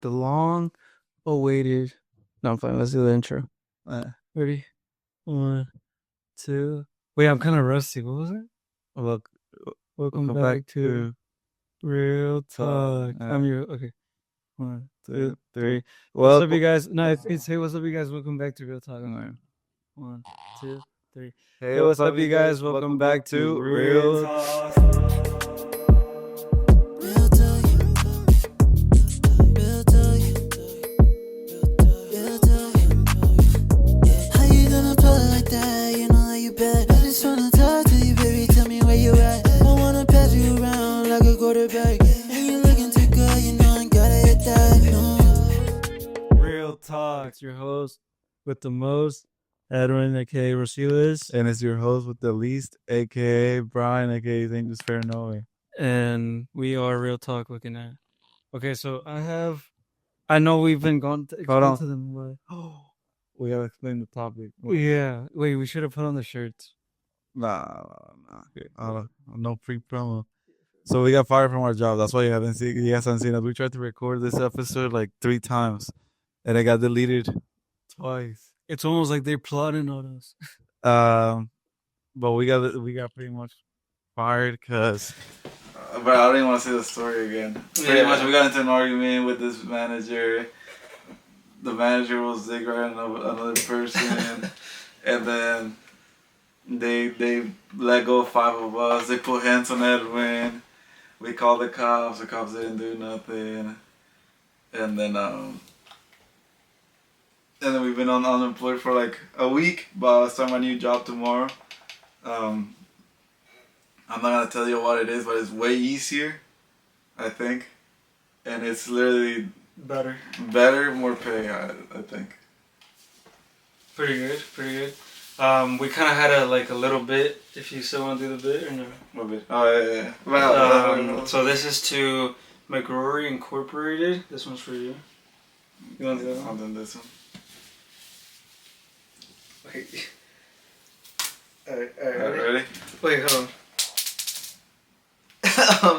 the long awaited. No, I'm fine. Let's do the intro. Ready? One, two. Wait, I'm kind of rusty. What was it? Look, Welcome back to Real Talk. I'm your okay. One, two, three. What's up, you guys? No, it's hey, what's up, you guys? Welcome back to Real Talk. One, two, three. Hey, what's up, you guys? Welcome back to Real Talk. How you gonna play like that? You know that you bet. I just wanna talk to you, baby. Tell me where you at. I wanna pass you around like a quarterback. And you looking too good, you know I gotta hit that. No. Real Talk. It's your host with the most, Edwin, aka Rosiles. And it's your host with the least, aka Brian, aka Dangerous Paranoia. And we are Real Talk looking at. Okay, so I know we've been gone to Hold on. to them, but We gotta explain the topic. yeah. Wait, we should have put on the shirts. Nah. Okay. No free promo. So we got fired from our job. That's why you guys haven't seen us. We tried to record this episode like 3 times, and it got deleted twice. It's almost like they're plotting on us. But we got pretty much fired because. But I don't even want to say the story again. Pretty much, we got into an argument with this manager. The manager was dick right another person, and then they let go of 5 of us. They put hands on Edwin. We called the cops. The cops didn't do nothing, and then we've been unemployed for like a week. But I'll start my new job tomorrow. I'm not gonna tell you what it is, but it's way easier, I think, and it's literally better, more pay, I think. Pretty good. We kind of had a little bit. If you still want to do the bit or no? What bit? Oh yeah. Well, so this is to McRory Incorporated. This one's for you. You want to do that one? I'll do this one. Wait. Alright, ready? Wait, hold on.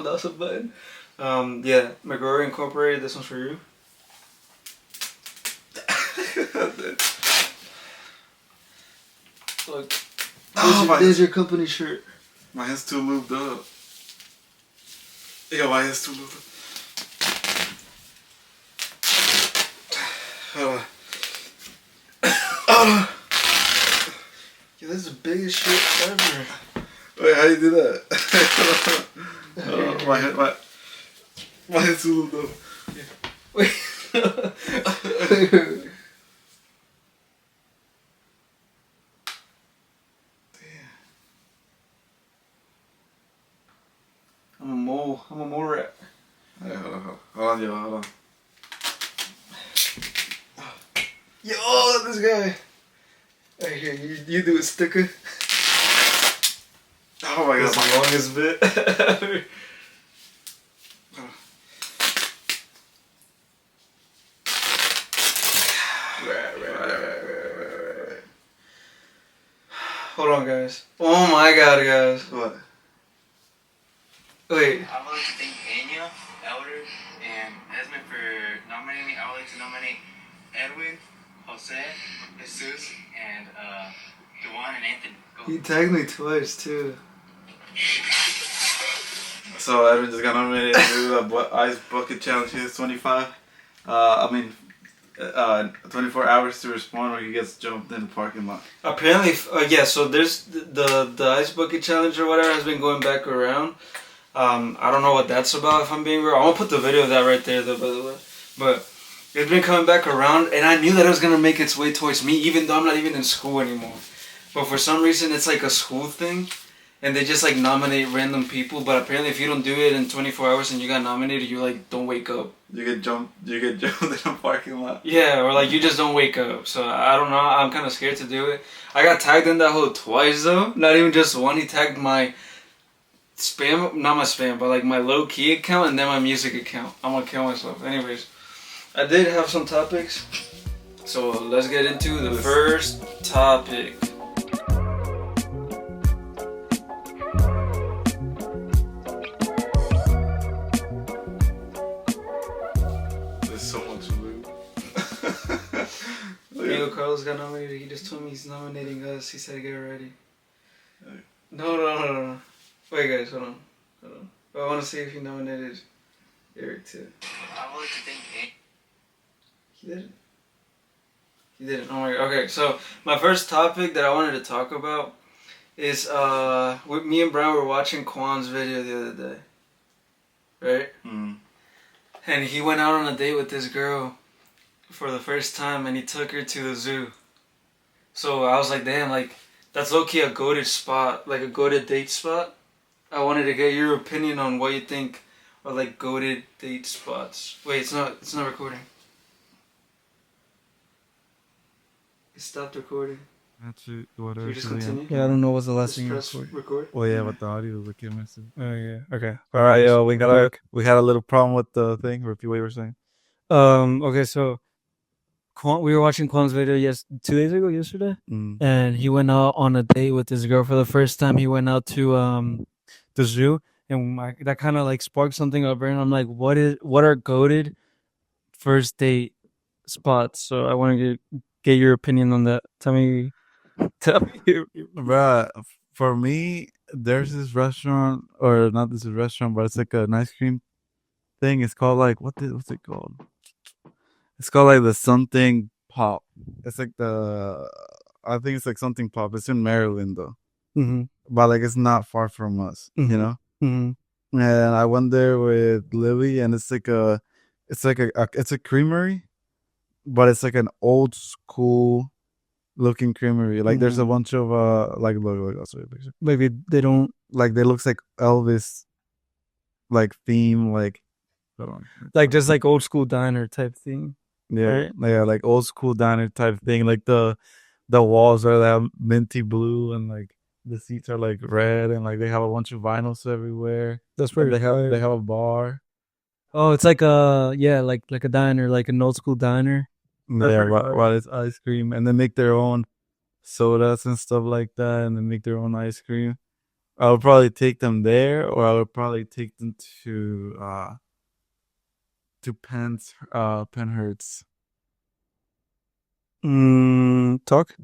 That was a button. Yeah, McRory Incorporated. This one's for you. Look, there's your company shirt. My hand's too lubed up. Yeah, my hand's too lubed up. Yeah, this is the biggest shit ever. Wait, how you do that? My hand's too lubed up. Wait. I'm a mole rat. Hey, hold on. Yo, this guy. Hey, here, you do a sticker. Oh my god, That's the longest bit ever. Right. Hold on, guys. Oh my god, guys. What? Wait. I would like to thank Anya, Elder, and Esmond for nominating me. I would like to nominate Edwin, Jose, Jesus, and Dewan and Anthony. Go. He tagged me twice, too. So Edwin just got nominated to do the Ice Bucket Challenge. He has 24 hours to respond or he gets jumped in the parking lot. Apparently, yeah, so there's the Ice Bucket Challenge or whatever has been going back around. I don't know what that's about, if I'm being real. I'm gonna put the video of that right there, though, by the way. But it's been coming back around, and I knew that it was gonna make its way towards me, even though I'm not even in school anymore. But for some reason, it's like a school thing, and they just like nominate random people. But apparently, if you don't do it in 24 hours and you got nominated, you like don't wake up. You get jumped in a parking lot. Yeah, or like you just don't wake up. So I don't know. I'm kind of scared to do it. I got tagged in that hole twice though. Not even just one. He tagged my spam, not my spam, but like my low key account and then my music account. I'm gonna kill myself. Anyways, I did have some topics, so let's get into the first topic. This so much blue. Diego Carlos got nominated. He just told me he's nominating us. He said get ready. No. Wait, guys, hold on. But I want to see if he nominated Eric too. I would like to thank He didn't. Oh my god. Okay, so my first topic that I wanted to talk about is me and Brian were watching Kwan's video the other day, right? Mm. And he went out on a date with this girl for the first time, and he took her to the zoo. So I was like, damn, like that's low-key a goated spot, like a goated date spot. I wanted to get your opinion on what you think are like goated date spots. Wait, it's not recording. It stopped recording. That's it. Whatever. You just continue. Yeah, I don't know what's the last Just thing you press record. Well, yeah, but the audio was looking messy. Oh yeah. Okay. All right, yo, we had a little problem with the thing. Repeat what you were saying. Okay. So, we were watching Kwan's video 2 days ago, yesterday, and he went out on a date with this girl for the first time. He went out to the zoo, and that kind of like sparked something up. And I'm like, what are goated first date spots? So I want to get your opinion on that. Tell me. Bruh, for me, there's this restaurant, or not this restaurant, but it's like an ice cream thing. It's called like what's it called? It's called like the something pop. It's like I think it's like something pop. It's in Maryland though, but like it's not far from us, you know. And I went there with Lily, and it's a creamery, but it's like an old school looking creamery. Like there's a bunch of like look, I'll show you a picture. Maybe they don't Like they looks like Elvis like theme, like like just like old school diner type thing. yeah, right? yeah, like old school diner type thing. Like the walls are that minty blue, and like the seats are like red, and like they have a bunch of vinyls everywhere. That's But pretty. they have a bar. Oh, it's like like a diner, like an old school diner. Yeah, while it's ice cream, and they make their own sodas and stuff like that, and they make their own ice cream. I would probably take them there, or I would probably take them to Penhurst. Talk.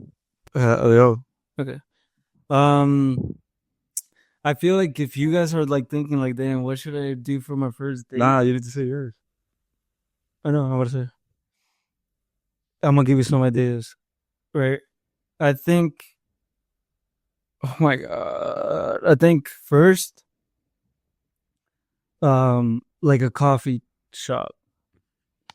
Yo. Okay. I feel like if you guys are like thinking like, damn, what should I do for my first date? Nah, you need to say yours. I know. I'm gonna give you some ideas, right? I think. Oh my god! I think first, like a coffee shop,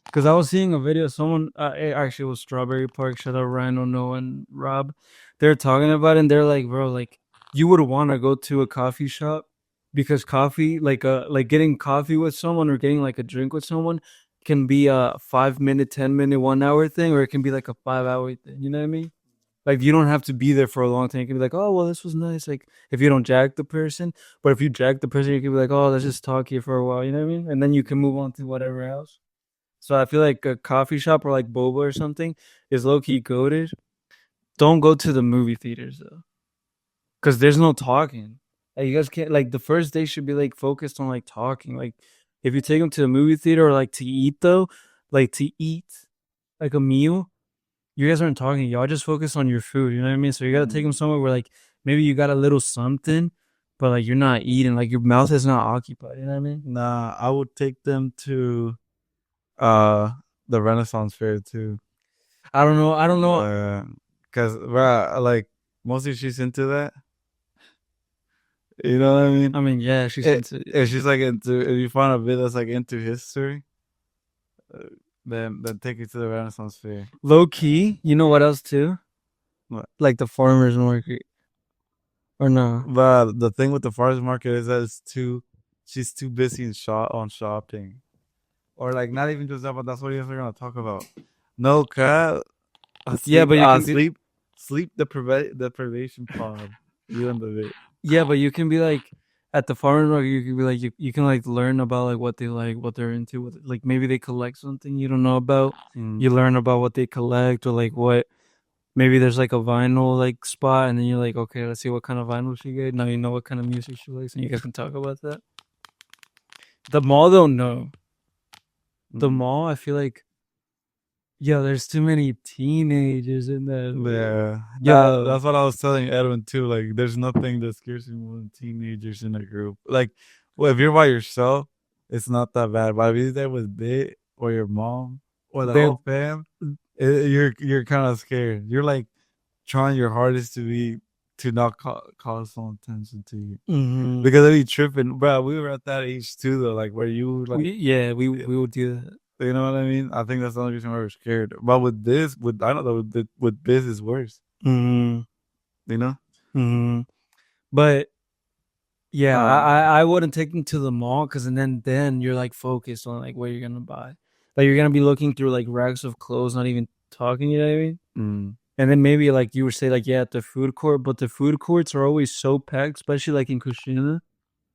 because I was seeing a video of someone. It actually was Strawberry Park. Shout out Rhino, Noah, and Rob. They're talking about it, and they're like, bro, like you would want to go to a coffee shop because coffee, like getting coffee with someone or getting like a drink with someone, can be a 5 minute, 10 minute, 1 hour thing, or it can be like a 5 hour thing. You know what I mean? Like you don't have to be there for a long time. You can be like, oh well, this was nice. Like if you don't jack the person, but if you jack the person, you can be like, oh, let's just talk here for a while. You know what I mean? And then you can move on to whatever else. So I feel like a coffee shop or like boba or something is low key goated. Don't go to the movie theaters though, because there's no talking. Like you guys can't, like the first day should be like focused on like talking. Like if you take them to the movie theater or like to eat though, like to eat like a meal, you guys aren't talking. Y'all just focus on your food. You know what I mean? So you gotta take them somewhere where like maybe you got a little something, but like you're not eating. Like your mouth is not occupied. You know what I mean? Nah, I would take them to the Renaissance Fair too. I don't know. Cause like mostly she's into that. You know what I mean? I mean, yeah, she's into. If she's like into, if you find a bit that's like into history, then take it to the Renaissance Fair. Low key, you know what else too? What? Like the farmers market. Or no? But the thing with the farmers market is that she's too busy on shopping, or like not even just that, but that's what you guys are gonna talk about. No cat. Yeah, but you can sleep deprivation pod. You and the bit. Yeah, but you can be like at the farmers market. You can be like you can like learn about like what they like, what they're into. Like maybe they collect something you don't know about. You learn about what they collect, or like what. Maybe there's like a vinyl like spot, and then you're like, okay, let's see what kind of vinyl she get. Now you know what kind of music she likes, and you guys can talk about that. The mall though, no. the mall, I feel like, yo, there's too many teenagers in there. Yeah. Yo. That's what I was telling Edwin too. Like, there's nothing that scares me more than teenagers in a group. Like, well, if you're by yourself, it's not that bad. But if you're there with Bit or your mom or the whole fam, you're kind of scared. You're like trying your hardest to not cause some attention to you. Mhm. Because they be tripping, bro. We were at that age too, though. Like where you like, we would do that. you know what I mean? I think that's the only reason why we're scared. But with this, I don't know, with this is worse. Mm-hmm. You know? Mm-hmm. But yeah, I wouldn't take them to the mall because then you're like focused on like what you're gonna buy. Like you're gonna be looking through like racks of clothes, not even talking. You know what I mean? Mm. And then maybe like you would say like at the food court, but the food courts are always so packed, especially like in Kushina,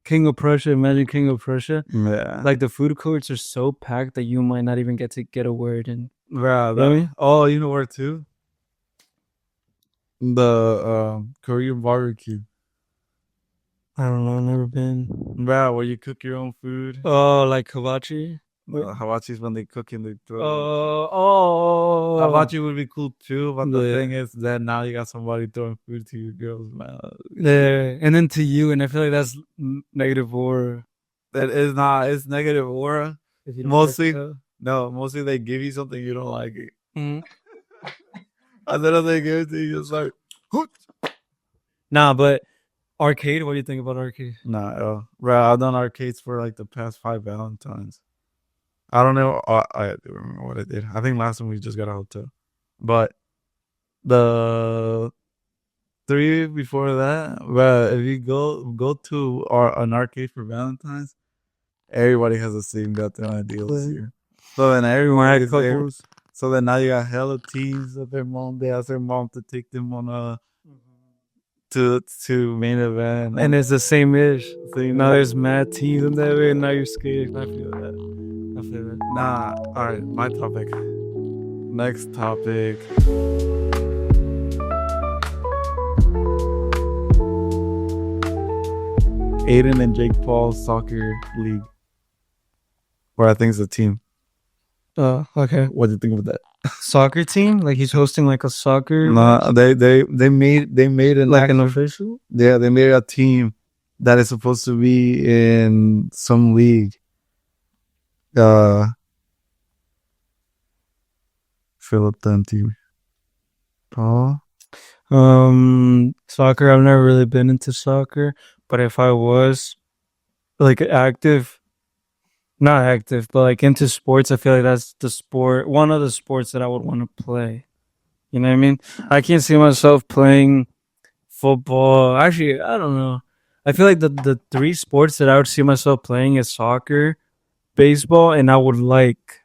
King of Prussia. Imagine King of Prussia. Yeah. Like the food courts are so packed that you might not even get to get a word in. Bro, Really? oh, you know where too? The Korean barbecue. I don't know. I've never been. Bro, where you cook your own food. Oh, like hibachi. Hibachi's when they cook in the Oh. Hibachi would be cool too, but the thing is that now you got somebody throwing food to your girl's mouth. Yeah, and then to you, and I feel like that's negative aura. That is not. It's negative aura. Mostly, no. Mostly they give you something you don't like it, and then they give it to you, just like, Hoot. Nah. But arcade. What do you think about arcade? Nah, bro. I've done arcades for like the past 5 Valentines. I don't know. I don't remember what I did. I think last time we just got a hotel, but the 3 before that, bro. If you go to an arcade for Valentine's, everybody has the same goddamn idea this year. So then everyone is there. So then now you got hella teens that their mom, they ask their mom to take them on to main event, and it's the same ish. So now there's mad teens in that way, and now you're scared. I feel that. Nah, all right, my topic. Next topic. Aiden and Jake Paul's soccer league, where I think it's a team. Okay. What do you think of that? Soccer team? Like he's hosting like a soccer? Nah, they made an like an official? Yeah, they made a team that is supposed to be in some league. Philip team. Paul. Soccer. I've never really been into soccer, but if I was like active, not active, but like into sports, I feel like that's one of the sports that I would want to play. You know what I mean? I can't see myself playing football. Actually, I don't know. I feel like the 3 sports that I would see myself playing is soccer, baseball, and I would like,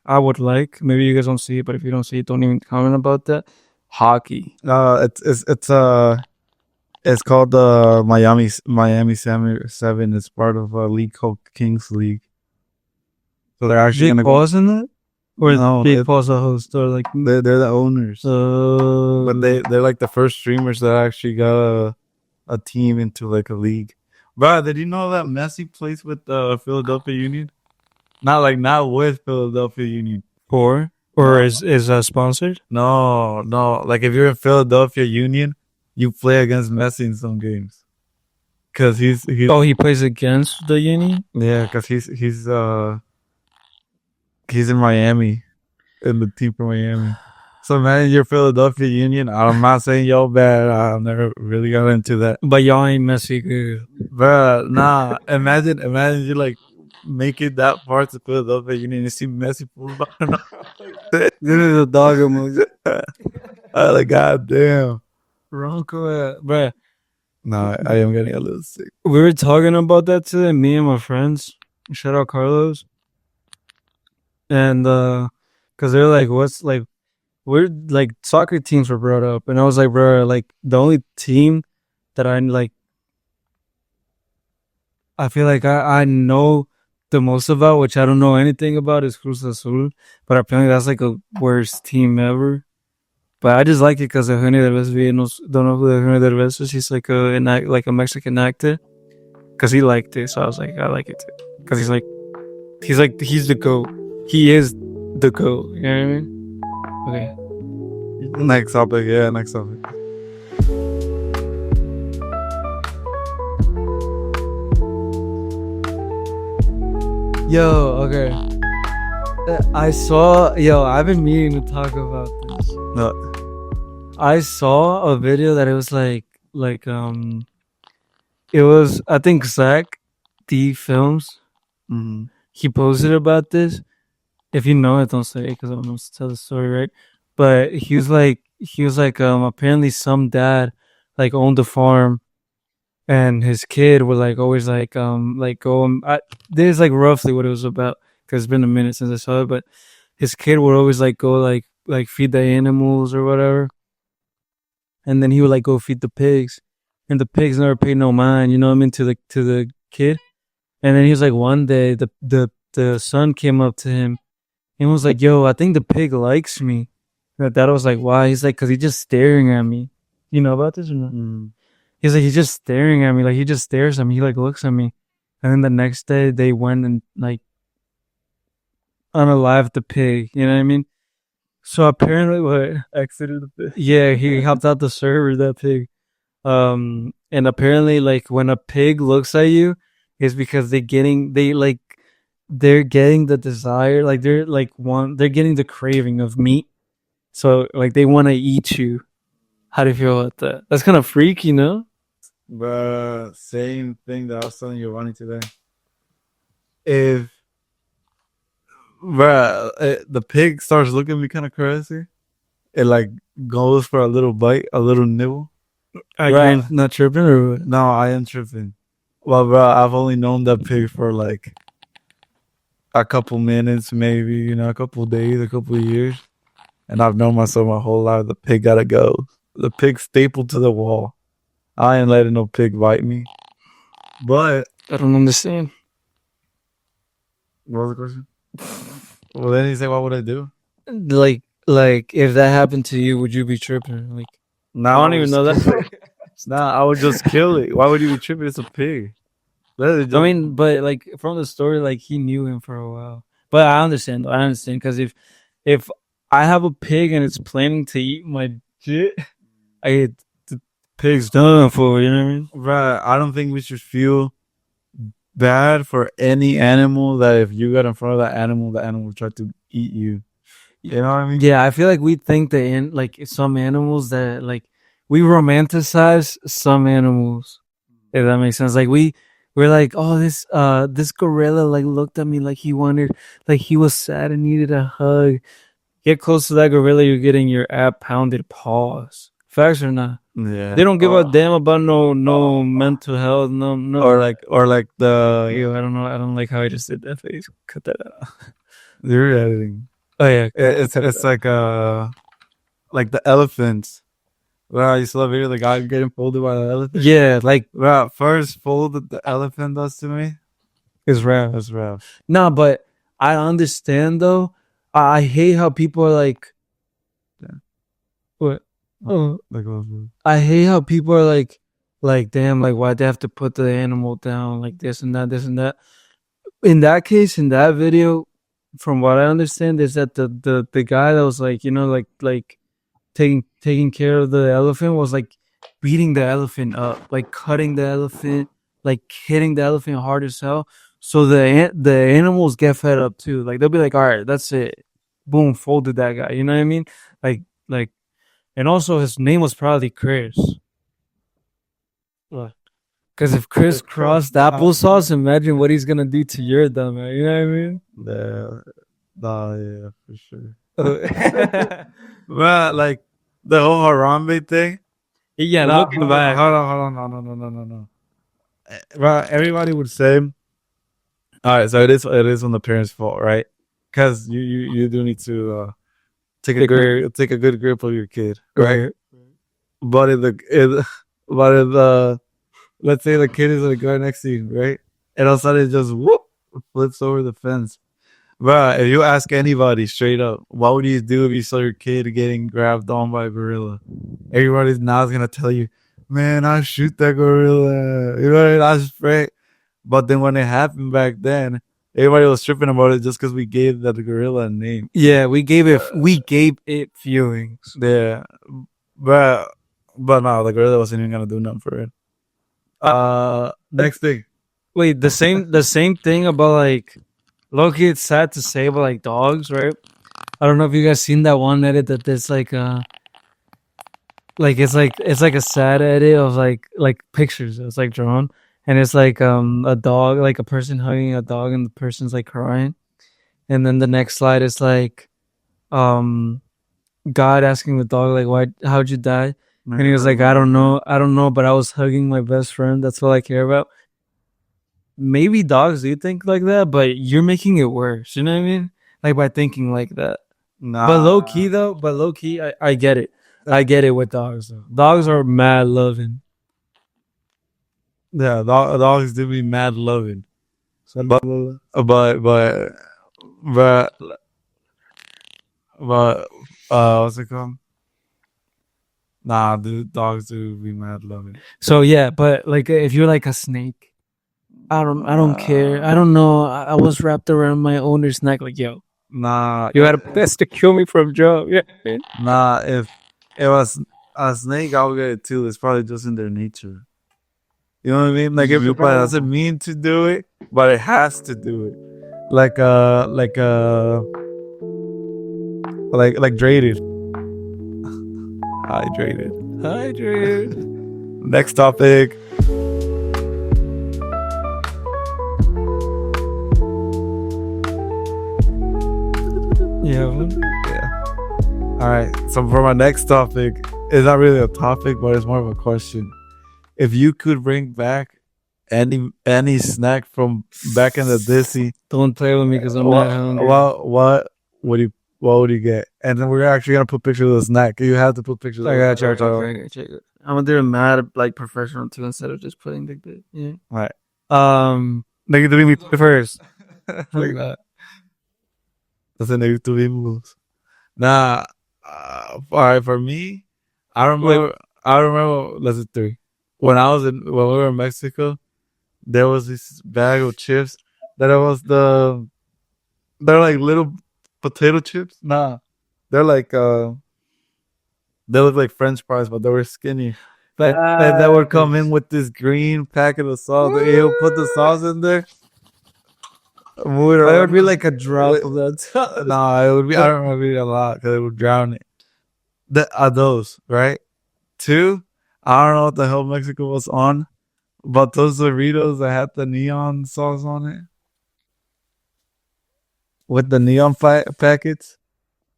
maybe you guys don't see it, but if you don't see it, don't even comment about that. Hockey. It's called the Miami 7. It's part of a league called Kings League. So they're actually Jake Paul's in that? Or no, Jake Paul's a host, or like they're the owners. But they're like the first streamers that actually got a team into like a league. Bro, did you know that Messi plays with the Philadelphia Union? Not with Philadelphia Union. Or is sponsored? No. Like if you're in Philadelphia Union, you play against Messi in some games. Cause he's he plays against the Union? Yeah, cause he's in Miami, in the team from Miami. So man, you're Philadelphia Union. I'm not saying y'all bad. I've never really got into that. But y'all ain't Messi good. Bruh, nah. Imagine you like make it that far to Philadelphia Union and you see Messi pull up. This is a dog emoji. I like, goddamn. Bronco, bruh. Nah, I am getting a little sick. We were talking about that today, me and my friends. Shout out Carlos. And cause they're like, what's like, we're like soccer teams were brought up, and I was like, bro, like the only team that I like, I feel like I know the most about, which I don't know anything about, is Cruz Azul, but apparently that's like a worst team ever. But I just like it because Eugenio Derbez, don't know who Eugenio Derbez is. He's like a Mexican actor, because he liked it, so I was like, I like it too, because he's the GOAT. he is the GOAT. You know what I mean? Okay. Next topic. Yeah, next topic. Yo, okay. I've been meaning to talk about this. No. I saw a video that it was it was, I think, Zach D Films. Mm-hmm. He posted about this. If you know it, don't say it because I'm going to tell the story, right? But he was like, apparently some dad like owned a farm, and his kid would like always like go. This is like roughly what it was about because it's been a minute since I saw it. But his kid would always like go like feed the animals or whatever, and then he would like go feed the pigs, and the pigs never paid no mind, you know what I mean, to the kid. And then he was like, one day the son came up to him and was like, "Yo, I think the pig likes me." And that was like, "Why?" He's like, "Cause he's just staring at me." You know about this or not? Mm. He's like, he's just staring at me, like he just stares at me. He like looks at me, and then the next day they went and like unalived the pig. You know what I mean? So apparently, what Exited the pig. Yeah, he helped out the server, that pig. And apparently, like when a pig looks at you, it's because they're getting the desire, like they're getting the craving of meat. So like they want to eat you. How do you feel about that? That's kind of freaky, you know? But same thing that I was telling you, Ronnie, today. If the pig starts looking at me kind of crazy, it like goes for a little bite, a little nibble. You're not tripping or what? No, I am tripping. Well, bro, I've only known that pig for like a couple minutes, maybe, you know, a couple days, a couple years. And I've known myself my whole life. The pig gotta go. The pig stapled to the wall. I ain't letting no pig bite me. But I don't understand. what was the question? Well, then he said, what would I do? Like if that happened to you, would you be tripping? Like, Nah, I don't even know that. Nah, I would just kill it. Why would you be tripping? It's a pig. I mean, but like from the story, like he knew him for a while. But I understand because if I have a pig and it's planning to eat my shit, the pig's done for. You know what I mean? Right. I don't think we should feel bad for any animal that if you got in front of the animal will try to eat you. You know what I mean? Yeah, I feel like we think that in like some animals that like we romanticize some animals. If that makes sense. Like we're like, oh, this gorilla like looked at me like he was sad and needed a hug. Get close to that gorilla, you're getting your app pounded. Pause. Facts or not? Yeah. They don't give a damn about no mental health, no. Or like the Yo, I don't know. I don't like how I just did that face. Cut that out. you're editing. Oh yeah, It's like the elephants. Well, you saw the video of the guy getting folded by the elephant. yeah. Like Well, first fold that the elephant does to me. it's rap. That's rough. Nah, but I understand though. I hate how people are like, Yeah. what? Oh, Like, I hate how people are like, damn, like why'd they have to put the animal down, like this and that, this and that. In that case, in that video, from what I understand, is that the guy that was like, you know, like taking care of the elephant was like beating the elephant up, like cutting the elephant, like hitting the elephant hard as hell. So the animals get fed up too. Like they'll be like, all right, that's it. Boom, folded that guy. You know what I mean? Like, and also his name was probably Chris. What? Because if Chris crossed applesauce, imagine what he's gonna do to your dumb ass. You know what I mean? Yeah, for sure. Well, like the whole Harambe thing. Yeah, looking back. Hold on, no. Well, everybody would say, all right, so it is on the parents' fault, right? Because you do need to take a good grip of your kid, right? But let's say the kid is the guy next to you, right? And all of a sudden it just whoop flips over the fence. Bro, if you ask anybody straight up, what would you do if you saw your kid getting grabbed on by a gorilla? Everybody's now gonna tell you, man, I'll shoot that gorilla. You know what I mean? That's right. But then when it happened back then, everybody was tripping about it just because we gave that gorilla a name. Yeah, we gave it feelings. Yeah, but no, the gorilla wasn't even gonna do nothing for it. Next thing. Wait, the same thing about like Loki. It's sad to say, but like dogs, right? I don't know if you guys seen that one edit that there's like it's like a sad edit of like pictures. It's like drawn, and it's like a dog, like a person hugging a dog, and the person's like crying, and then the next slide is like God asking the dog like, "Why? How'd you die?" And he was like, I don't know, but I was hugging my best friend. That's all I care about. Maybe dogs do think like that, but you're making it worse. You know what I mean? Like by thinking like that. Nah. But low key, I get it. I get it with dogs though. Dogs are mad loving. Yeah, dogs do be mad loving. But what's it called? Nah, dude, dogs do be mad loving. So yeah, but like if you're like a snake, I don't care. I don't know. I was wrapped around my owner's neck like, yo, Nah, you had a best to kill me from Joe. Yeah, man. nah, if it was a snake, I would get it too. It's probably just in their nature. You know what I mean? Like it probably doesn't mean to do it, but it has to do it. Like hydrated. Next topic. Yeah. All right. So for my next topic, it's not really a topic, but it's more of a question. If you could bring back any snack from back in the Disney, Don't play with me because I'm not hungry. what would you get? And then we're actually gonna put pictures of the snack. You have to put pictures. I gotta check it. I'm gonna do it mad like professional too instead of just putting like that. Yeah. All right. Like do me first. Like that. That's a negative vimos. Nah. All right. For me, I remember. Let's see, 3. When we were in Mexico, there was this bag of chips that they're like little potato chips. Nah, they're like they look like French fries, but they were skinny. But and that would come in with this green packet of sauce. He'll put the sauce in there. It would be like a drop of that. Nah, it would be. I don't remember it a lot because it would drown it. Those right? 2. I don't know what the hell Mexico was on, but those Doritos that had the neon sauce on it with the neon packets.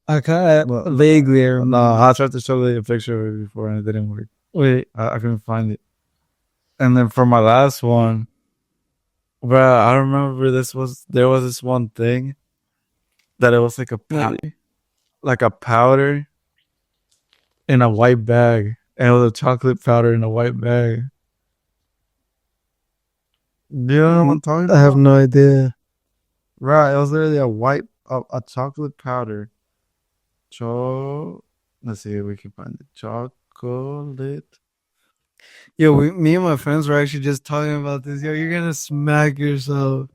I kind of vaguely remember. No, I tried to show you a picture of it before and it didn't work. Wait, I couldn't find it. And then for my last one, bro, I remember there was this one thing that it was like a powder in a white bag. And it was a chocolate powder in a white bag. Do you know what I'm talking about? I have no idea. Right, it was literally a chocolate powder. Let's see if we can find it. Chocolate. Yo, me and my friends were actually just talking about this. Yo, you're gonna smack yourself.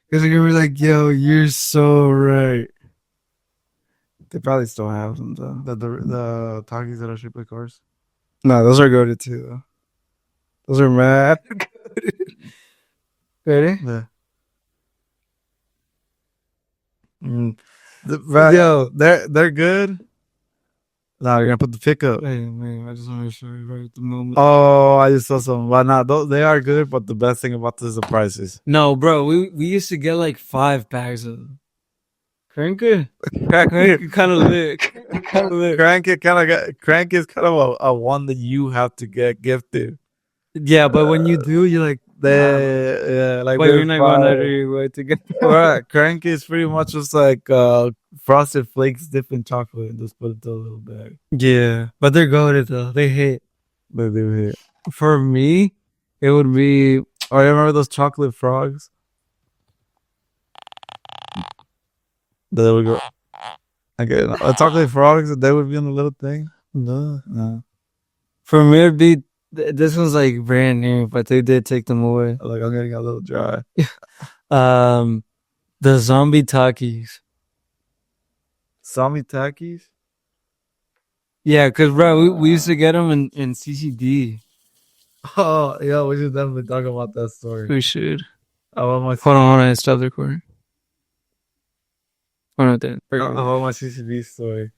Because you're gonna be like, yo, you're so right. They probably still have them though. The Takis that are shaped like cars. No, those are goated too, though. Those are mad goated. Ready? Yeah. Yo, they're good. Nah, you're gonna put the pickup. Wait, I just want to make sure you're right at the moment. Oh, I just saw some. But nah, they are good. But the best thing about this is the prices. No, bro, we used to get like 5 bags of them. Crank it kind of lit. Crank is kind of a one that you have to get gifted. Yeah, but when you do, you're like, like but you're not going out of your way to get. Right, Crank is pretty much just like Frosted Flakes dipped in chocolate and just put it to a little bag. Yeah, but they're goated though. They hit. They do hit. For me, it would be. Oh, you remember those chocolate frogs? They would go. Okay, chocolate frogs. They would be on the little thing. No. For me, it'd be. This one's like brand new, but they did take them away. Like I'm getting a little dry. The zombie Takis. Zombie Takis? Yeah, because, bro, we used to get them in CCD. Oh, yeah, we should definitely talk about that story. We should. I want my Hold on. Stop the recording. Hold on, then. I want my CCD story.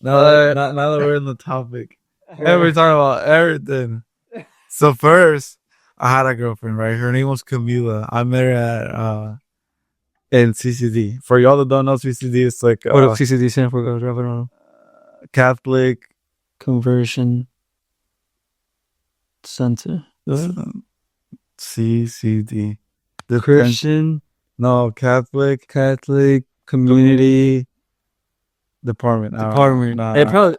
Now that we're in the topic. Yeah, we're talking about everything. So first, I had a girlfriend, right? Her name was Camila. I met her at in CCD. For y'all that don't know, CCD is like What does CCD stand for? Guys, drop it on. Catholic Conversion Center. CCD. The Christian Catholic Community Department. Department. Nah. It probably.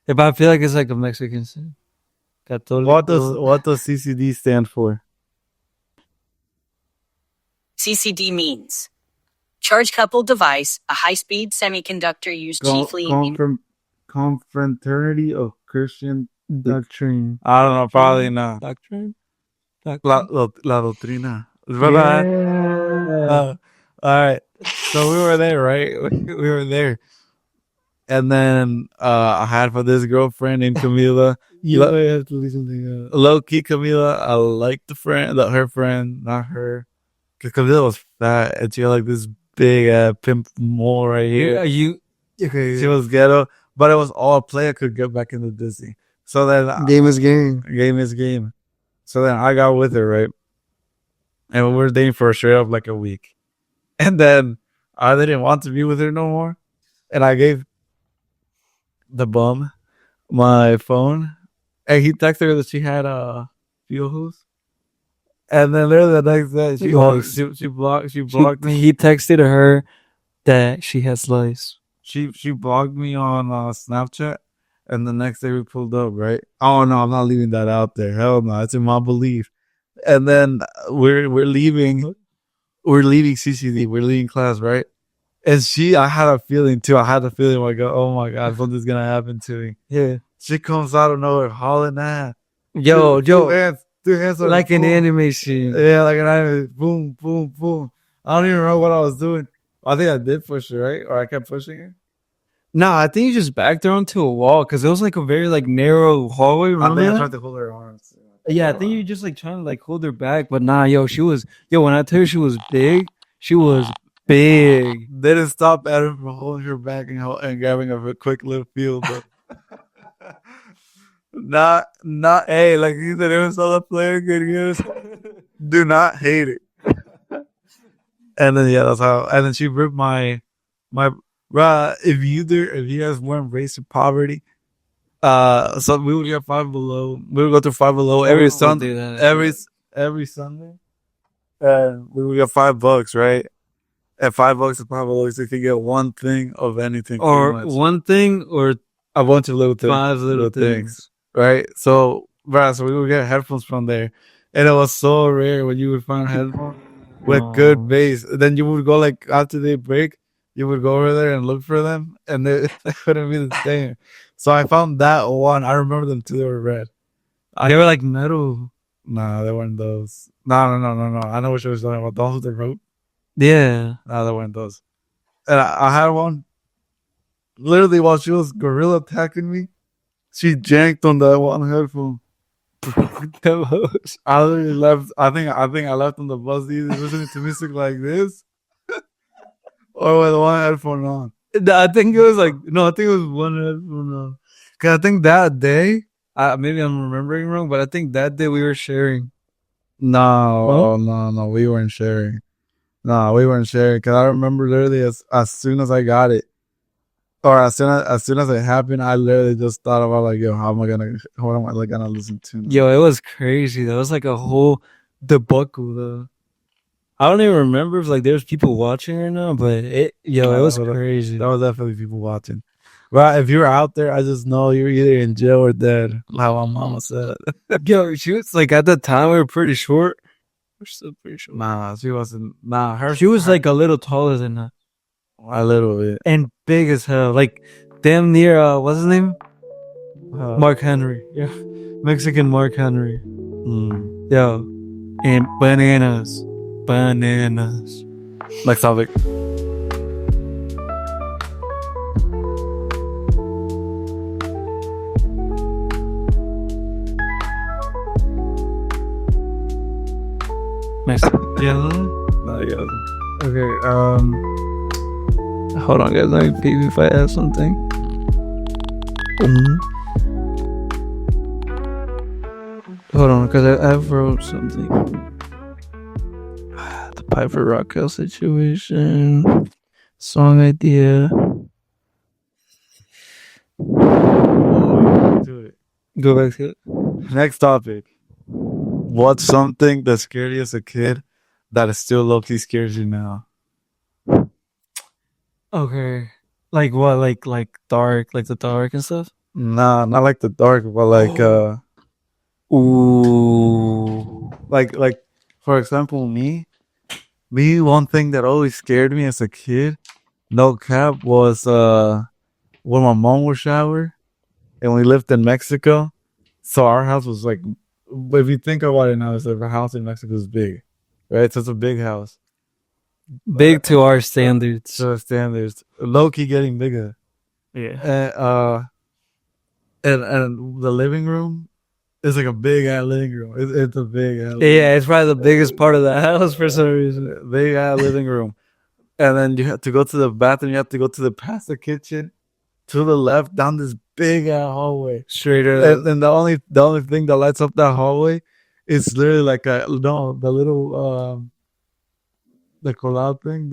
If I feel like it's like a Mexican thing. What does CCD stand for? CCD means charge coupled device, a high-speed semiconductor used chiefly in Confraternity of Christian Doctrine. I don't know, probably not. Doctrine? La doctrina. Yeah. All right. So we were there, right? We were there. And then I had for this girlfriend named Camila. Low key Camila. I liked her friend, not her. Because Camila was fat and she had like this big pimp mole right here. Okay. She was ghetto, but it was all a player could get back into Disney. So then Game is game. Game is game. So then I got with her, right? And we were dating for straight up like a week. And then I didn't want to be with her no more. And I gave the bum my phone. And he texted her that she had a fuel hose. And then there the next day she blocked me. He texted her that she has lice. She blocked me on Snapchat. And the next day we pulled up, right? Oh no, I'm not leaving that out there. Hell no, it's in my belief. And then we're leaving CCD. We're leaving class, right? And I had a feeling too. I had a feeling like, oh my god, something's gonna happen to me. Yeah. She comes out of nowhere, hauling ass. Yo, two hands like an anime scene. Yeah, like an anime. Boom, boom, boom. I don't even know what I was doing. I think I did push her, right? Or I kept pushing her. No, I think you just backed her onto a wall because it was like a very like narrow hallway. I think I tried to hold her arms. Yeah, I think you just like trying to like hold her back, but nah, when I tell you she was big, she was big. Didn't stop Adam from holding her back and grabbing a quick little feel, but not hey, like he said, it was all a player could use. Do not hate it. And then that's how. And then she ripped my. Bruh, if you guys weren't raised in poverty, so we would get Five Below. We would go to Five Below every Sunday. Every Sunday, and we would get $5, right? At $5 at Five Below, you could get one thing of anything, or one thing, or a bunch of little things, 5 little things, right? So, bruh, so we would get headphones from there, and it was so rare when you would find headphones with good bass. Then you would go like after they break. You would go over there and look for them, and they couldn't be the same. So I found that one. I remember them too. They were red. They were like metal. Nah, they weren't those. No. I know what you were talking about. Those with the rope. Yeah. No, they weren't those. And I had one. Literally, while she was gorilla attacking me, she janked on that one headphone. I literally left. I think I left on the bus either listening to music like this. Or with one headphone on. I think it was one headphone on. Cause I think that day, maybe I'm remembering wrong, but I think that day we were sharing. No, we weren't sharing. No, we weren't sharing. Cause I remember literally as soon as I got it, or as soon as it happened, I literally just thought about like, yo, what am I like gonna listen to? Yo, it was crazy. That was like a whole debacle though. I don't even remember if like there's people watching or not, but it was crazy. There was definitely people watching. Right, if you're out there, I just know you're either in jail or dead, like my mama said. Yo, she was like at the time we were pretty short. We're still pretty short. Nah, she wasn't. She was like a little taller than that. A little bit. And big as hell. Like damn near what's his name? Mark Henry. Yeah. Mexican Mark Henry. Yo. And bananas. Next topic. Yellow? No, yeah. Okay, hold on, guys. Let me peep if I have something. Hold on, because I wrote something. The Piper Raquel situation. Song idea. Do it. Go back to it. Next topic. What's something that scared you as a kid that is still low-key scares you now? Okay. Like what? Like dark, like the dark and stuff? Nah, not like the dark, but like like for example, me, one thing that always scared me as a kid, no cap, was when my mom would shower and we lived in Mexico. So our house was like, if you think about it now, it's like a house in Mexico is big, right? So it's a big house. Big to our standards. So standards, low key getting bigger. Yeah. And the living room is like a big ass living room. It's a big ass. Yeah, it's probably the biggest part of the house for some reason. Big ass living room. And then you have to go to the bathroom. You have to go to the past the kitchen, to the left, down this big ass hallway. Straight up. And the only thing that lights up that hallway is literally like the little the collab thing.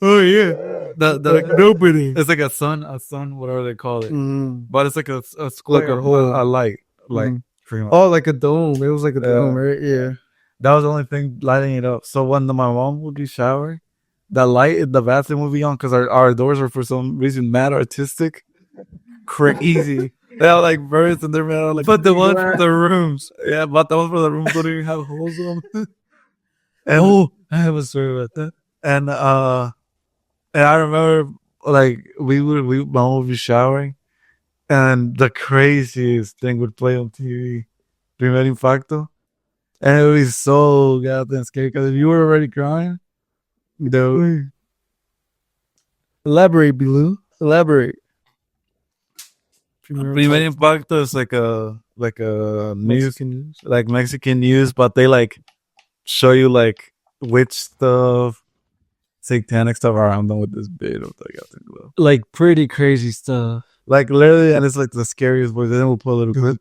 Oh yeah. The opening. It's like a sun, whatever they call it. Mm. But it's like a square, Like a hole. a light, like Mhm. pretty much. Oh, like a dome. It was like a dome, right? Yeah. That was the only thing lighting it up. So when my mom would be showering, the light in the bathroom would be on because our doors were for some reason mad artistic, crazy. They all like birds and they're mad all like. But the one for the rooms. Yeah, but the ones for the rooms don't even have holes in them. I have a story about that. And I remember like my mom would be showering, and the craziest thing would play on TV, Primer Impacto, and it would be so goddamn scary because if you were already crying, Elaborate, Bilou. Elaborate. Primer Impacto is like a Mexican news. like Mexican news, but they like show you like witch stuff, satanic stuff. I'm done with this bit of the goddamn glow. Like pretty crazy stuff. Like literally, and it's like the scariest voice. Then we'll pull a little clip.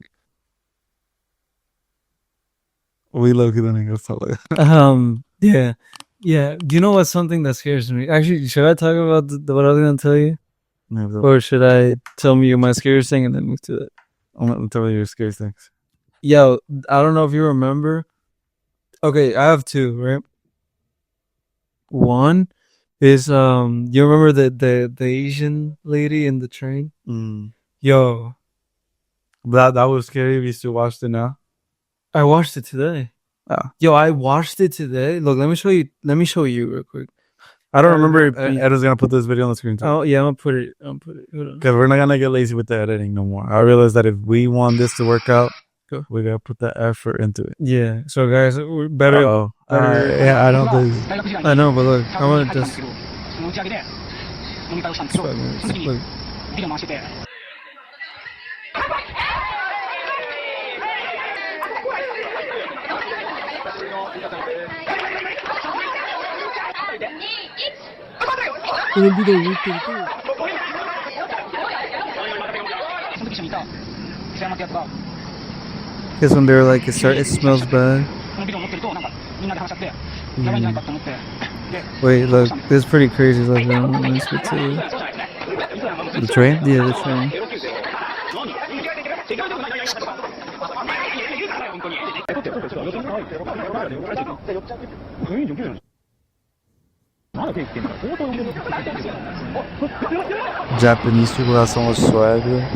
We look at it and talk like Yeah. Do you know what's something that scares me? Actually, should I talk about what I was gonna tell you, or should I tell you my scariest thing and then move to it? I'm gonna tell you your scary things. Yo, I don't know if you remember. Okay, I have two, right? One is you remember the Asian lady in the train? Yo, That was scary. We used to watch it now. I watched it today. Oh. Yo, I watched it today. Look, let me show you. Let me show you real quick. I don't remember it. Ed is gonna put this video on the screen too. Oh yeah, I'm gonna put it. Hold on. Because we're not gonna get lazy with the editing no more. I realize that if we want this to work out, we gotta put that effort into it. Yeah. So guys, we're better. Yeah, I don't think. I know, but look, I want to just. その打ち上げで飲み会をしたんですよ。その時にビデオ回してて。その時一緒にいた瀬山ってやつが Because when they're like, it smells bad. このビデオ持ってるとなんかみんなで話し合ってやばいんじゃないかって思って。 Wait, look, this is pretty crazy. Like, let's get to The train? yeah, the train. Japanese people have so much swagger.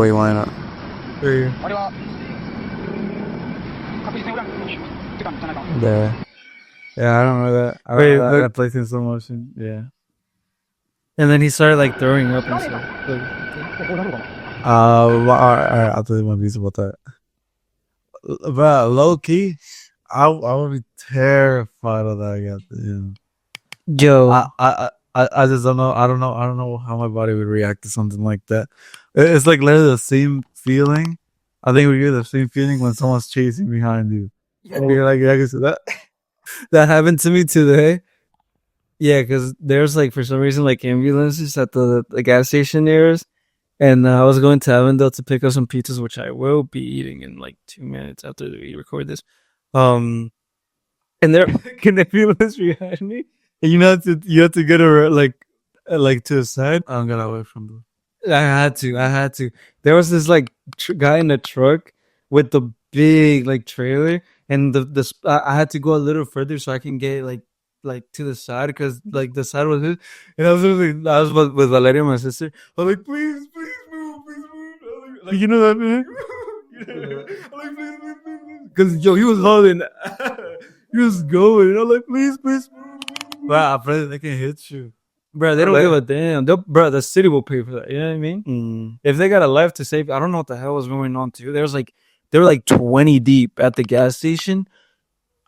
we why not? あれは確実に俺らの振ってたんじゃないかな。 Yeah, I don't know that. I Wait, remember look. that place in slow motion. Yeah. And then he started like throwing up and stuff. Like, こうなるのかな。 Alright, I'll tell you my views about that. But low key, I would be terrified of that. yo, I just don't know. I don't know how my body would react to something like that. It's like literally the same feeling. I think we get the same feeling when someone's chasing behind you. And you're like, I guess that. that happened to me today. Yeah, because there's like for some reason like ambulances at the gas station near us, and I was going to Avondale to pick up some pizzas, which I will be eating in like 2 minutes after we record this. And there an ambulance behind me, and you have to get her like to the side. I don't get away from them. I had to. There was this like guy in a truck with the big like trailer, and I had to go a little further so I can get like to the side because like the side was his. And I was with Valeria, my sister. I was like, please move. Like you know that man. I'm like, please. Because yo, he was holding. He was going. And I'm like, please move. Wow, I'm afraid they can hit you. Bro, they don't give a damn. Bro, the city will pay for that. You know what I mean? If they got a life to save, I don't know what the hell was going on too. They were like 20 deep at the gas station.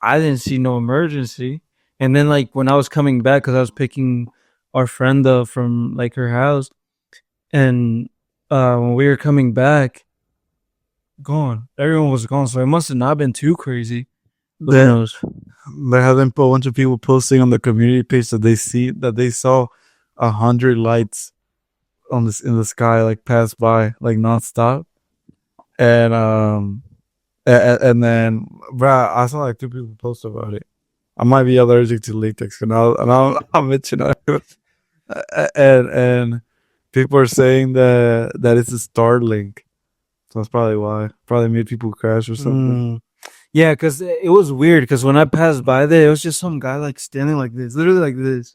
I didn't see no emergency. And then like when I was coming back, because I was picking our friend up from like her house, and when we were coming back, gone. Everyone was gone, so it must have not been too crazy. Who knows? There have been a bunch of people posting on the community page that they saw 100 lights in the sky like pass by like nonstop, and then bruh, I saw like 2 people post about it. I might be allergic to latex, and I'm itching. And people are saying that it's a Starlink, so that's probably why. Probably made people crash or something. Yeah, because it was weird. Because when I passed by there, it was just some guy like standing like this, literally like this,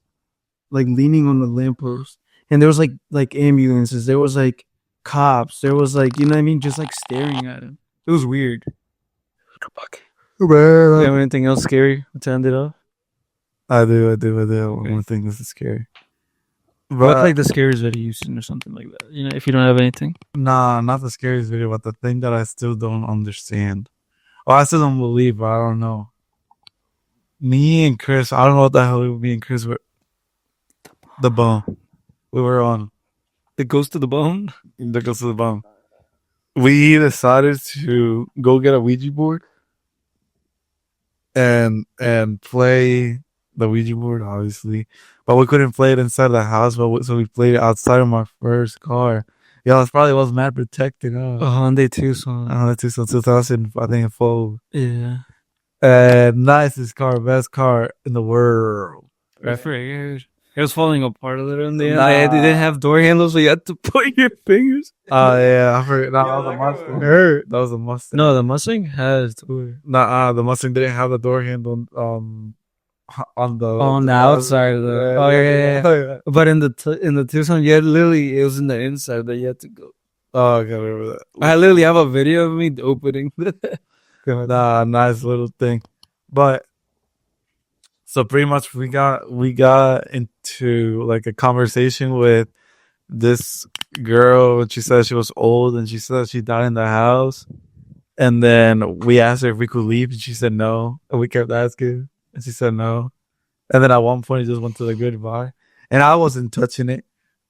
like leaning on the lamppost. And there was like ambulances. There was like cops. There was like, you know what I mean, just like staring at him. It was weird. You have anything else scary to end it off? I do. One more thing. This is scary. What's like the scariest video you've seen or something like that? You know, if you don't have anything. Nah, not the scariest video, but the thing that I still don't understand. I still don't believe, but I don't know. Me and Chris, I don't know what the hell me and Chris were. The bone. We were on. The ghost to the bone? The ghost to the bone. We decided to go get a Ouija board and play the Ouija board, obviously. But we couldn't play it inside the house, so we played it outside of my first car. Yeah, it probably was mad protected. Huh? A Hyundai Tucson. 2000, I think, 4. Yeah. Nicest car, best car in the world. I forget. It was falling apart a little in the end. It didn't have door handles, so you had to put your fingers. Oh, yeah, I forget. That was a Mustang. That was a Mustang. No, the Mustang has door. The Mustang didn't have the door handle. On the outside of the yeah. But in the Tucson, it was in the inside that you had to go. Oh, okay, I remember that. I literally have a video of me opening that. Nice little thing. But so pretty much we got into like a conversation with this girl, and she said she was old, and she said she died in the house. And then we asked her if we could leave, and she said no. And we kept asking, and she said no. And then at one point, it just went to the goodbye. And I wasn't touching it.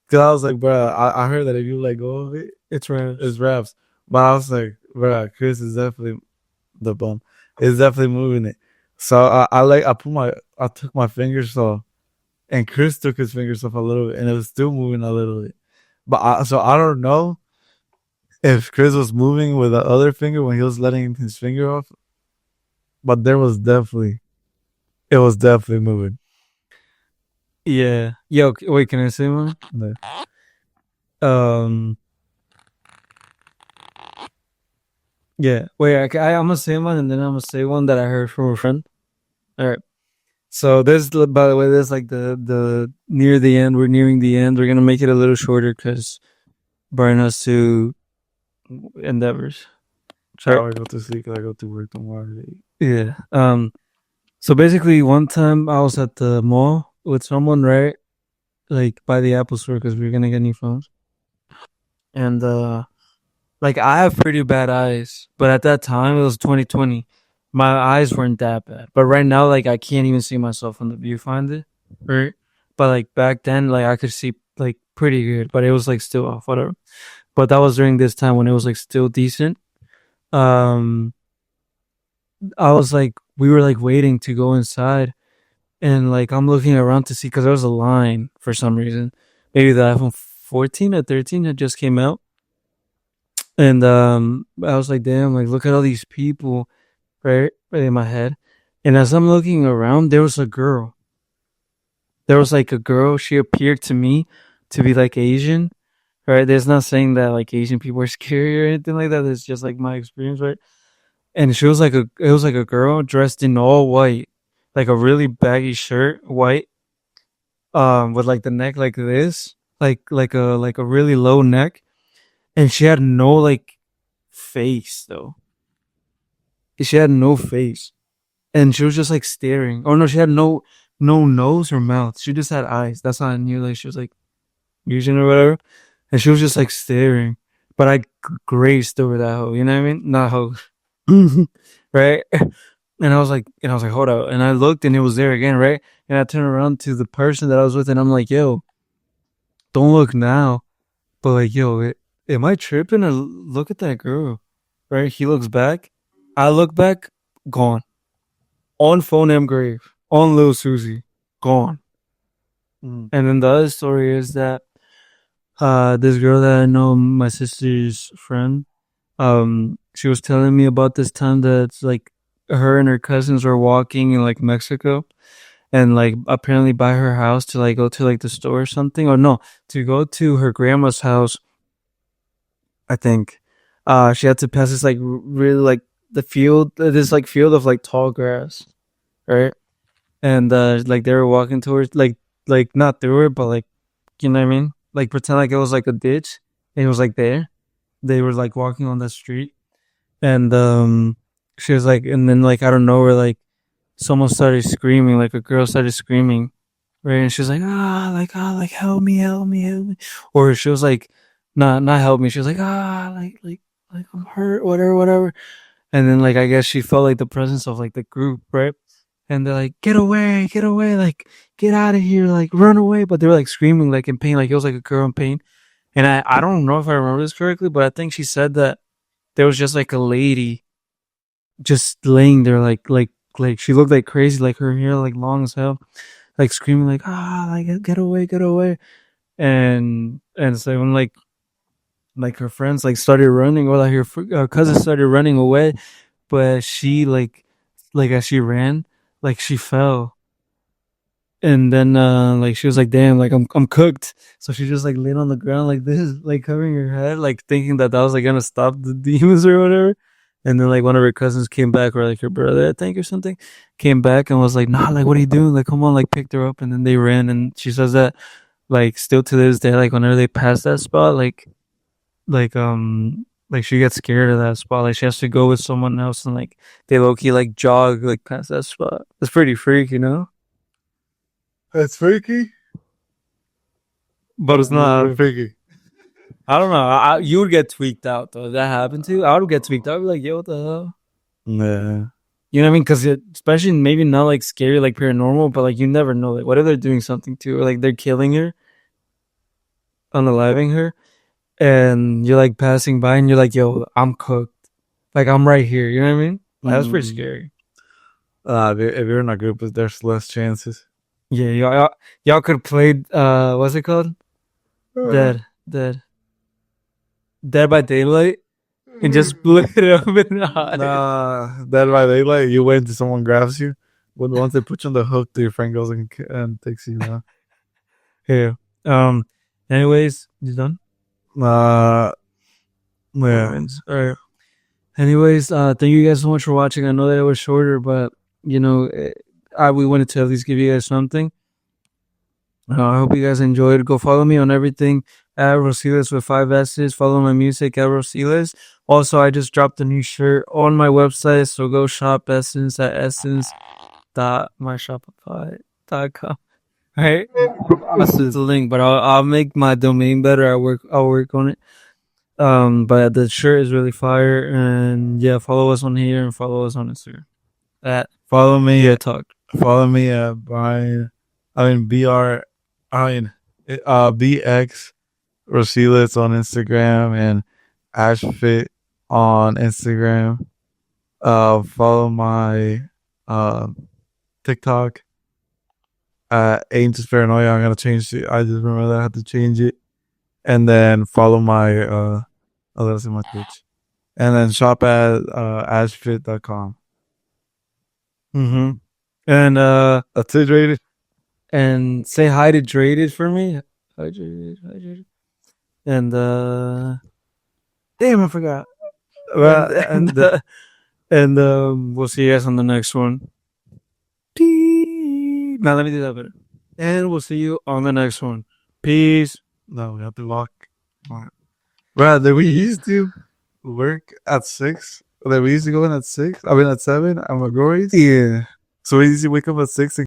Because I was like, bro, I heard that if you let go of it, it's wraps. But I was like, bro, Chris is definitely the bum. It's definitely moving it. So I took my fingers off. And Chris took his fingers off a little bit. And it was still moving a little bit. But I don't know if Chris was moving with the other finger when he was letting his finger off. But it was definitely moving. Yeah. Yo, wait, can I say one? No. Yeah. Wait, I'm gonna say one, and then I'm gonna say one that I heard from a friend. All right. So there's, by the way, there's like the near the end. We're nearing the end. We're gonna make it a little shorter because burn us to endeavors. I go to sleep because I go to work tomorrow. Yeah. So basically, one time I was at the mall with someone, right? Like by the Apple store because we were gonna get new phones, and like I have pretty bad eyes, but at that time it was 2020. My eyes weren't that bad, but right now, like I can't even see myself on the viewfinder, right? But like back then, like I could see like pretty good, but it was like still off, whatever. But that was during this time when it was like still decent. Um, I was like, we were like waiting to go inside, and like I'm looking around to see because there was a line for some reason. Maybe the iPhone 14 or 13 had just came out, and I was like, damn, like look at all these people, right in my head. And as I'm looking around, there was a girl. There was like a girl. She appeared to me to be like Asian, right? There's not saying that like Asian people are scary or anything like that. It's just like my experience, right? And she was like it was like a girl dressed in all white, like a really baggy shirt, white, with like the neck like this, like a really low neck, and she had no like face though. She had no face, and she was just like staring. Oh no, she had no nose or mouth. She just had eyes. That's how I knew like she was like Asian or whatever. And she was just like staring. But I grazed over that hoe. You know what I mean? Not hoe, right? And I was like, hold up. And I looked, and it was there again, right? And I turned around to the person that I was with, and I'm like, yo, don't look now. But like, yo, am I tripping? Or look at that girl, right? He looks back. I look back, gone. On phone M grave, on Lil Susie, gone. And then the other story is that this girl that I know, my sister's friend, she was telling me about this time that it's like her and her cousins were walking in like Mexico, and like apparently by her house to like go to like the store or something, or no, to go to her grandma's house. I think she had to pass this like really like the field, this like field of like tall grass, right? And like they were walking towards like not through it, but like you know what I mean, like pretend like it was like a ditch, and it was like there. They were like walking on the street, and she was like, and then like I don't know where like someone started screaming, like a girl started screaming, right? And she was like, like help me, or she was like, not help me. She was like, like I'm hurt, whatever. And then like I guess she felt like the presence of like the group, right? And they're like, get away, like get out of here, like run away. But they were like screaming like in pain, like it was like a girl in pain. And I don't know if I remember this correctly, but I think she said that there was just like a lady just laying there like she looked like crazy, like her hair like long as hell, like screaming like like get away. And so when like her friends like started running, or like her cousin started running away, but she like as she ran, like she fell. And then like she was like, damn, like I'm cooked. So she just like laid on the ground like this, like covering her head, like thinking that was like gonna stop the demons or whatever. And then like one of her cousins came back, or like her brother, I think, or something, came back and was like, nah, like what are you doing? Like come on, like picked her up. And then they ran. And she says that like still to this day, like whenever they pass that spot, like she gets scared of that spot. Like she has to go with someone else, and like they low key like jog like past that spot. It's pretty freak, you know? That's freaky. But it's not. freaky. I don't know. You would get tweaked out though. If that happened to you, I would get tweaked out. I'd be like, yo, what the hell? Yeah. You know what I mean? Because especially maybe not like scary, like paranormal, but like you never know. Like, what if they're doing something to her? Like they're killing her, unaliving her, and you're like passing by, and you're like, yo, I'm cooked. Like I'm right here. You know what I mean? Like, that's pretty scary. If you're in a group, there's less chances. Yeah, y'all could play. What's it called? Dead by Daylight, and just split it up in the hot. Dead by Daylight. You wait until someone grabs you. But once they put you on the hook, your friend goes and takes you down. Yeah. Anyways, you done? Yeah. All right. Anyways, thank you guys so much for watching. I know that it was shorter, but you know, we wanted to at least give you guys something. I hope you guys enjoyed. Go follow me on everything at Rosiles with 5 S's. Follow my music at Rosiles. Also, I just dropped a new shirt on my website, so go shop Essence at essence.myshopify.com. Right? This is the link, but I'll make my domain better. I'll work on it. But the shirt is really fire, and yeah, follow us on here and follow us on Instagram at Follow me. REALTALK. Follow me at Brian. BX Rosiles on Instagram and Ashfit on Instagram. Follow my TikTok at Angels Paranoia. I'm gonna change it. I just remember that I had to change it. And then follow my that's in my Twitch. And then shop at ashfit.com. Mm-hmm. And That's it, rated. and say hi to Draded for me. Hydrated. And damn, I forgot. And we'll see you guys on the next one. Now let me do that better. And we'll see you on the next one. Peace. No, we have to walk. Brad, we used to work at 6. We used to go in at 6. I mean at 7. I'm a Gories. Yeah. So we used to wake up at 6 and